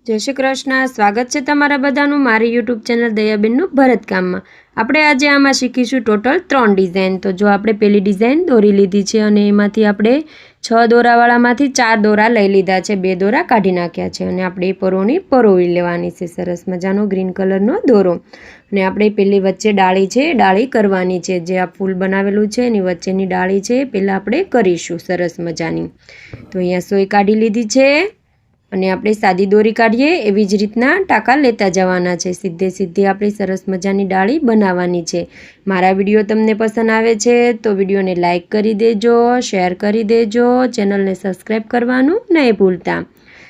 જય શ્રી કૃષ્ણ. સ્વાગત છે તમારા બધાનું મારી યુટ્યુબ ચેનલ દયાબેનનું ભરતકામમાં. આપણે આજે આમાં શીખીશું ટોટલ 3 ડિઝાઇન. તો જો આપણે પહેલી ડિઝાઇન દોરી લીધી છે અને એમાંથી આપણે 6 દોરાવાળામાંથી 4 દોરા લઈ લીધા છે, 2 દોરા કાઢી નાખ્યા છે અને આપણે પરોની પરોવી લેવાની છે. સરસ મજાનો ગ્રીન કલરનો દોરો અને આપણે પેલી વચ્ચે ડાળી છે, ડાળી કરવાની છે. જે આ ફૂલ બનાવેલું છે એની વચ્ચેની ડાળી છે પહેલાં આપણે કરીશું સરસ મજાની. તો અહીંયા સોય કાઢી લીધી છે અને આપણે સાદી દોરી કાઢીએ એવી જ રીતના ટાંકા લેતા જવાના છે. સીધે સીધી આપણી સરસ મજાની ડાળી બનાવવાની છે. મારા વિડીયો તમને પસંદ આવે છે તો વિડીયોને લાઇક કરી દેજો, શેર કરી દેજો, ચેનલને સબસ્ક્રાઈબ કરવાનું નહીં ભૂલતા.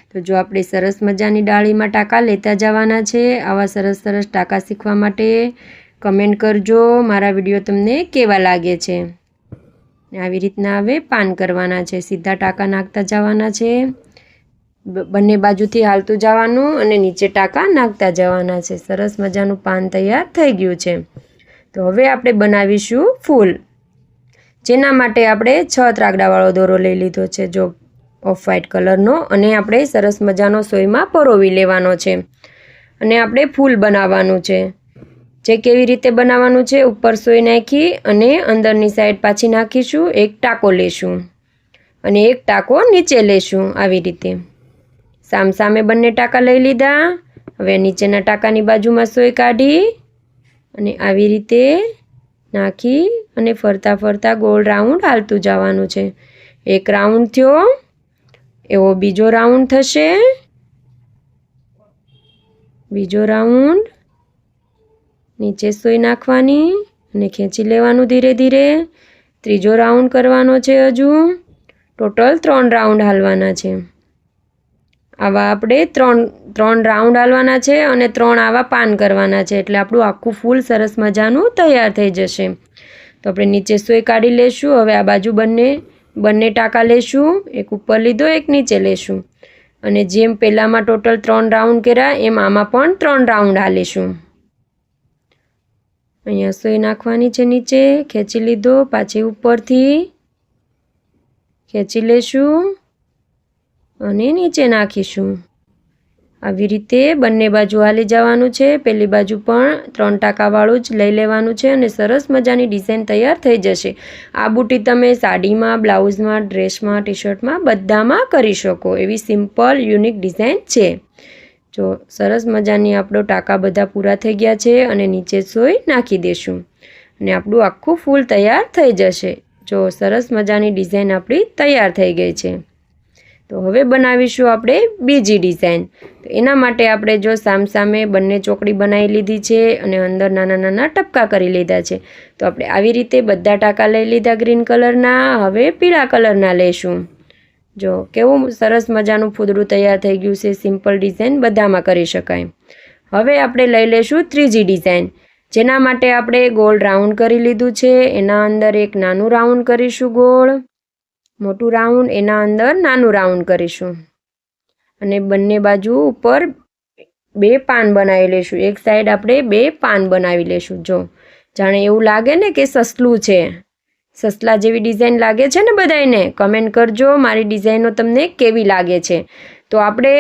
તો જો આપણે સરસ મજાની ડાળીમાં ટાંકા લેતા જવાના છે. આવા સરસ સરસ ટાંકા શીખવા માટે કમેન્ટ કરજો મારા વિડીયો તમને કેવા લાગે છે. આવી રીતના હવે પાન કરવાના છે, સીધા ટાંકા નાખતા જવાના છે. બંને બાજુથી હાલતું જવાનું અને નીચે ટાંકા નાખતા જવાના છે. સરસ મજાનું પાન તૈયાર થઈ ગયું છે. તો હવે આપણે બનાવીશું ફૂલ, જેના માટે આપણે 6 ત્રાગડાવાળો દોરો લઈ લીધો છે, જો ઓફ વ્હાઈટ કલરનો, અને આપણે સરસ મજાનો સોયમાં પરોવી લેવાનો છે અને આપણે ફૂલ બનાવવાનું છે. જે કેવી રીતે બનાવવાનું છે, ઉપર સોય નાખી અને અંદરની સાઈડ પાછી નાખીશું, એક ટાંકો લેશું અને એક ટાંકો નીચે લેશું. આવી રીતે સામસામે બંને ટાંકા લઈ લીધા. હવે નીચેના ટાંકાની બાજુમાં સોય કાઢી અને આવી રીતે નાખી અને ફરતા ફરતા ગોળ રાઉન્ડ હાલતું જવાનું છે. એક રાઉન્ડ થયો એવો બીજો રાઉન્ડ થશે, બીજો રાઉન્ડ, નીચે સોય નાખવાની અને ખેંચી લેવાનું ધીરે ધીરે. ત્રીજો રાઉન્ડ કરવાનો છે. હજુ ટોટલ 3 રાઉન્ડ હાલવાના છે. આવા આપણે 3 રાઉન્ડ હાલવાના છે અને 3 આવા પાન કરવાના છે, એટલે આપણું આખું ફૂલ સરસ મજાનું તૈયાર થઈ જશે. તો આપણે નીચે સોય કાઢી લેશું. હવે આ બાજુ બંને ટાંકા લેશું, એક ઉપર લીધો, એક નીચે લેશું અને જેમ પહેલાંમાં ટોટલ 3 રાઉન્ડ કર્યા એમ આમાં પણ 3 રાઉન્ડ હાલીશું. અહીંયા સોય નાખવાની છે, નીચે ખેંચી લીધો, પાછી ઉપરથી ખેંચી લેશું અને નીચે નાખીશું. આવી રીતે બંને બાજુ હાલી જવાનું છે. પહેલી બાજુ પણ 3 ટાંકાવાળું જ લઈ લેવાનું છે અને સરસ મજાની ડિઝાઇન તૈયાર થઈ જશે. આ બુટી તમે સાડીમાં, બ્લાઉઝમાં, ડ્રેસમાં, ટી શર્ટમાં બધામાં કરી શકો એવી સિમ્પલ યુનિક ડિઝાઇન છે. જો સરસ મજાની આપણો ટાંકા બધા પૂરા થઈ ગયા છે અને નીચે સોય નાખી દેશું અને આપણું આખું ફૂલ તૈયાર થઈ જશે. જો સરસ મજાની ડિઝાઇન આપણી તૈયાર થઈ ગઈ છે. તો હવે બનાવીશું આપણે બીજી ડિઝાઇન. તો એના માટે આપણે જો સામસામે બંને ચોકડી બનાવી લીધી છે અને અંદર નાના નાના ટપકા કરી લીધા છે. તો આપણે આવી રીતે બધા ટાંકા લઈ લીધા ગ્રીન કલરના. હવે પીળા કલરના લઈશું. જો કેવું સરસ મજાનું ફૂદડું તૈયાર થઈ ગયું છે. સિમ્પલ ડિઝાઇન બધામાં કરી શકાય. હવે આપણે લઈ લઈશું ત્રીજી ડિઝાઇન, જેના માટે આપણે ગોળ રાઉન્ડ કરી લીધું છે. એના અંદર એક નાનું રાઉન્ડ કરીશું, ગોળ મોટું રાઉન્ડ, એના અંદર નાનું રાઉન્ડ કરીશું અને બંને બાજુ ઉપર 2 પાન બનાવી લઈશું. એક સાઈડ આપણે 2 પાન બનાવી લઈશું. જો જાણે એવું લાગે ને કે સસલું છે, સસલા જેવી ડિઝાઇન લાગે છે ને બધાને. કમેન્ટ કરજો મારી ડિઝાઇનો તમને કેવી લાગે છે. તો આપણે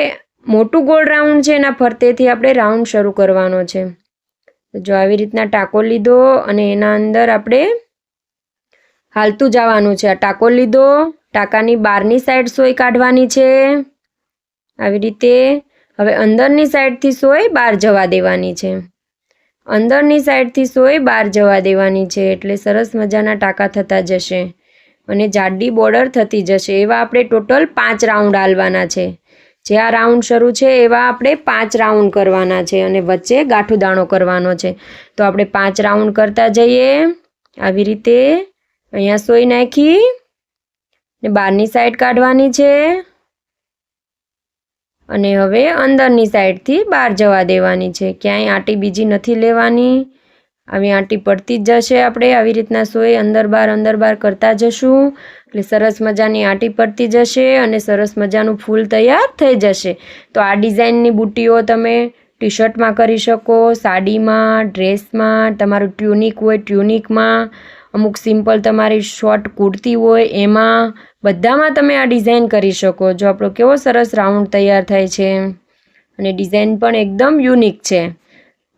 મોટું ગોળ રાઉન્ડ છે એના ફરતેથી આપણે રાઉન્ડ શરૂ કરવાનો છે. જો આવી રીતના ટાંકો લીધો અને એના અંદર આપણે હાલતું જવાનું છે. આ ટાંકો લીધો, ટાંકાની બહારની સાઈડ સોય કાઢવાની છે આવી રીતે. હવે અંદરની સાઈડથી સોય બહાર જવા દેવાની છે, અંદરની સાઈડથી સોય બહાર જવા દેવાની છે, એટલે સરસ મજાના ટાંકા થતા જશે અને જાડી બોર્ડર થતી જશે. એવા આપણે ટોટલ 5 રાઉન્ડ હાલવાના છે. જે આ રાઉન્ડ શરૂ છે એવા આપણે 5 રાઉન્ડ કરવાના છે અને વચ્ચે ગાંઠું દાણો કરવાનો છે. તો આપણે 5 રાઉન્ડ કરતા જઈએ. આવી રીતે અહીંયા સોય નાખી ને બહારની સાઈડ કાઢવાની છે અને હવે અંદરની સાઈડથી બહાર જવા દેવાની છે. ક્યાંય આંટી બીજી નથી લેવાની. આવી આંટી પડતી જ જશે. આપણે આવી રીતના સોય અંદર બહાર કરતા જશું એટલે સરસ મજાની આંટી પડતી જશે અને સરસ મજાનું ફૂલ તૈયાર થઈ જશે. તો આ ડિઝાઇનની બુટ્ટીઓ તમે ટી શર્ટમાં કરી શકો, સાડીમાં, ડ્રેસમાં, તમારું ટ્યુનિક હોય ટ્યુનિકમાં, અમુક સિમ્પલ તમારી શોર્ટ કુર્તી હોય એમાં, બધામાં તમે આ ડિઝાઇન કરી શકો. જો આપણો કેવો સરસ રાઉન્ડ તૈયાર થાય છે. અને ડિઝાઇન પણ એકદમ યુનિક છે.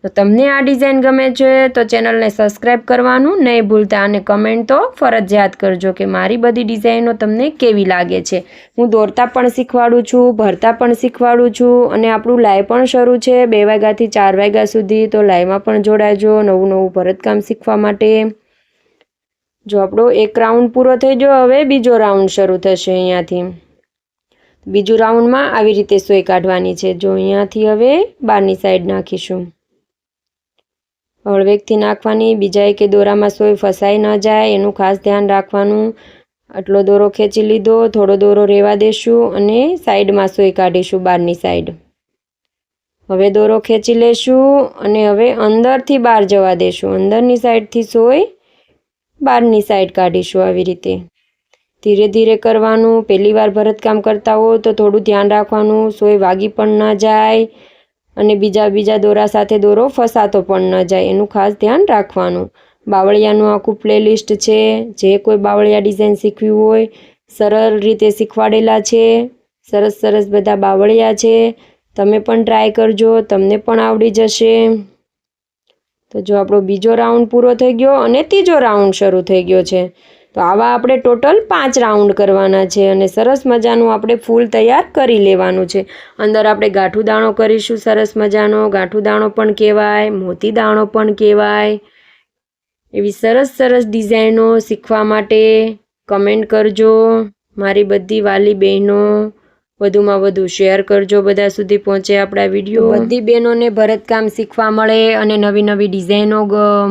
તો તમને આ ડિઝાઇન ગમે છે તો ચેનલને સબસ્ક્રાઈબ કરવાનું નહીં ભૂલતા અને કમેન્ટ તો ફરજિયાત કરજો કે મારી બધી ડિઝાઇનો તમને કેવી લાગે છે. હું દોરતા પણ શીખવાડું છું, ભરતા પણ શીખવાડું છું અને આપણું લાઈવ પણ શરૂ છે 2 વાગ્યાથી 4 વાગ્યા સુધી. તો લાઈવમાં પણ જોડાજો નવું ભરતકામ શીખવા માટે. જો આપણો એક રાઉન્ડ પૂરો થઈ ગયો, હવે બીજો રાઉન્ડ શરૂ થશે. અહીંયાથી બીજું રાઉન્ડમાં આવી રીતે સોય કાઢવાની છે. જો અહીંયાથી હવે બહારની સાઈડ નાખીશું, હળવેકથી નાખવાની. બીજા એકે દોરામાં સોય ફસાઈ ન જાય એનું ખાસ ધ્યાન રાખવાનું. આટલો દોરો ખેંચી લીધો, થોડો દોરો રહેવા દેશું અને સાઈડમાં સોય કાઢીશું બહારની સાઈડ. હવે દોરો ખેંચી લેશું અને હવે અંદરથી બહાર જવા દેશું. અંદરની સાઈડથી સોય બહારની સાઈડ કાઢીશું. આવી રીતે ધીરે ધીરે કરવાનું. પહેલી વાર ભરતકામ કરતા હો તો થોડું ધ્યાન રાખવાનું, સોય વાગી પણ ન જાય અને બીજા દોરા સાથે દોરો ફસાતો પણ ન જાય એનું ખાસ ધ્યાન રાખવાનું. બાવળિયાનું આખું પ્લેલિસ્ટ છે. જે કોઈ બાવળિયા ડિઝાઇન શીખવી હોય સરળ રીતે શીખવાડેલા છે. સરસ બધા બાવળિયા છે. તમે પણ ટ્રાય કરજો, તમને પણ આવડી જશે. તો જો આપણો બીજો રાઉન્ડ પૂરો થઈ ગયો અને ત્રીજો રાઉન્ડ શરૂ થઈ ગયો છે. તો આવા આપણે ટોટલ 5 રાઉન્ડ કરવાના છે અને સરસ મજાનું આપણે ફૂલ તૈયાર કરી લેવાનું છે. અંદર આપણે ગાંઠું દાણો કરીશું. સરસ મજાનો ગાંઠું દાણો પણ કહેવાય, મોતી દાણો પણ કહેવાય. એવી સરસ ડિઝાઇનો શીખવા માટે કમેન્ટ કરજો. મારી બધી વાલી બહેનો વધુમાં વધુ શેર કરજો, બધા સુધી પહોંચે આપણા વિડીયો. બધી બહેનોને ભરતકામ શીખવા મળે અને નવી ડિઝાઇનો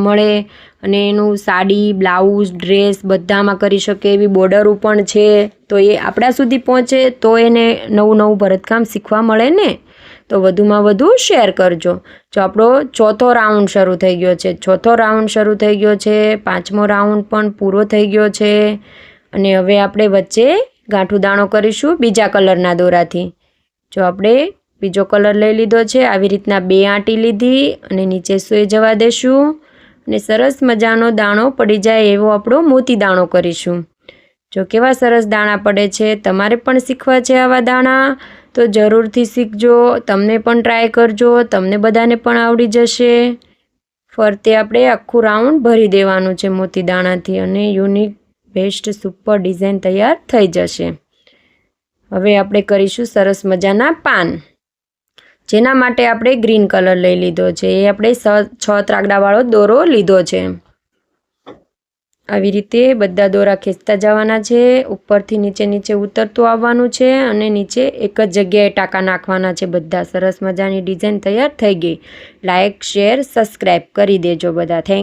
મળે અને એનું સાડી, બ્લાઉઝ, ડ્રેસ બધામાં કરી શકે એવી બોર્ડરો પણ છે. તો એ આપણા સુધી પહોંચે તો એને નવું ભરતકામ શીખવા મળે ને. તો વધુમાં વધુ શેર કરજો. જો આપણો ચોથો રાઉન્ડ શરૂ થઈ ગયો છે. ચોથો રાઉન્ડ શરૂ થઈ ગયો છે. 5મો રાઉન્ડ પણ પૂરો થઈ ગયો છે અને હવે આપણે વચ્ચે ગાંઠું દાણો કરીશું બીજા કલરના દોરાથી. જો આપણે બીજો કલર લઈ લીધો છે. આવી રીતના 2 આંટી લીધી અને નીચે સોય જવા દેશું અને સરસ મજાનો દાણો પડી જાય એવો આપણો મોતી દાણો કરીશું. જો કેવા સરસ દાણા પડે છે. તમારે પણ શીખવા છે આવા દાણા તો જરૂરથી શીખજો. તમને પણ ટ્રાય કરજો, તમને બધાને પણ આવડી જશે. ફરતે આપણે આખું રાઉન્ડ ભરી દેવાનું છે મોતી દાણાથી અને યુનિક બેસ્ટ સુપર ડિઝાઇન તૈયાર થઈ જશે. હવે આપણે કરીશું સરસ મજાના પાન, જેના માટે આપણે ગ્રીન કલર લઈ લીધો છે. એ આપણે 6 ત્રાગડાવાળો દોરો લીધો છે. આવી રીતે બધા દોરા ખેંચતા જવાના છે. ઉપરથી નીચે ઉતરતું આવવાનું છે અને નીચે એક જ જગ્યાએ ટાંકા નાખવાના છે. બધા સરસ મજાની ડિઝાઇન તૈયાર થઈ ગઈ. લાઈક, શેર, સબસ્ક્રાઈબ કરી દેજો બધા. થેન્ક